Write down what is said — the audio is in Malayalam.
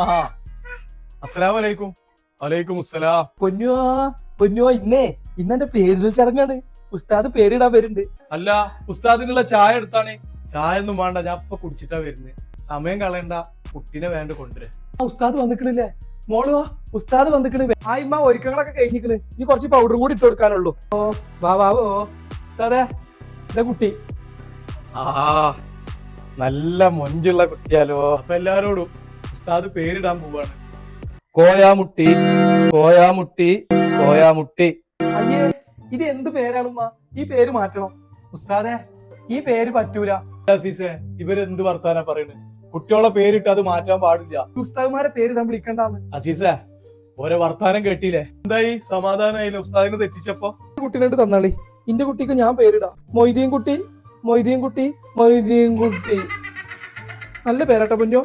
ആ അസ്സലാമലൈക്കും. വലൈക്കും അസ്സലാം. പൊന്നുവോ ഇന്നെന്റെ പേരിൽ ചടങ്ങാണ്. ഉസ്താദ് പേരിടാൻ വരുന്നുണ്ട്. അല്ല, ഉസ്താദിനുള്ള ചായ എടുത്താണ്. ചായ ഒന്നും വേണ്ട, ഞാൻ ഇപ്പൊ കുടിച്ചിട്ടാ വരുന്നത്. സമയം കളയണ്ട, കുട്ടീനെ വേണ്ട കൊണ്ടുവരാ. ഉസ്താദ് വന്നിക്കണില്ലേ മോളുവാ? ഉസ്താദ് വന്നിക്കണ്. ആ ഇമ്മ ഒരുക്കങ്ങളൊക്കെ കഴിഞ്ഞിക്കണ്. ഇനി കുറച്ച് പൗഡറും കൂടി ഇട്ട് കൊടുക്കാനുള്ളൂ. ഓ വാ ഉസ്താദേ, ഇതാ കുട്ടി. ആ നല്ല മൊഞ്ചുള്ള കുട്ടിയാലോ. അപ്പൊ എല്ലാരോടും ഉസ്താദ് പേരിടാൻ പോവാണ്. കോയാമുട്ടി കോയാമുട്ടി കോയാമുട്ടി. അയ്യേ, ഇത് എന്ത് പേരാണുമ്മ? ഈ പേര് മാറ്റണം. ഉസ്താദേ, ഈ പേര് പറ്റൂല. അസീസേ, ഇവരെന്ത് വർത്താനാ പറയുന്നത്? കുട്ടികളെ പേരിട്ട് അത് മാറ്റാൻ പാടില്ല. ഉസ്താദ്മാരെ പേരിടാൻ വിളിക്കണ്ടാന്ന്. അസീസേ, ഓരോ വർത്താനം കേട്ടില്ലേ? എന്തായി, സമാധാനായില്ലേ ഉസ്താദിനെ തെറ്റിച്ചപ്പോ? കുട്ടീനോട് തന്നാളി. ഇന്റെ കുട്ടിക്ക് ഞാൻ പേരിടാം. മൊയ്തീൻ കുട്ടി. നല്ല പേരാട്ടോ പൊന്നോ.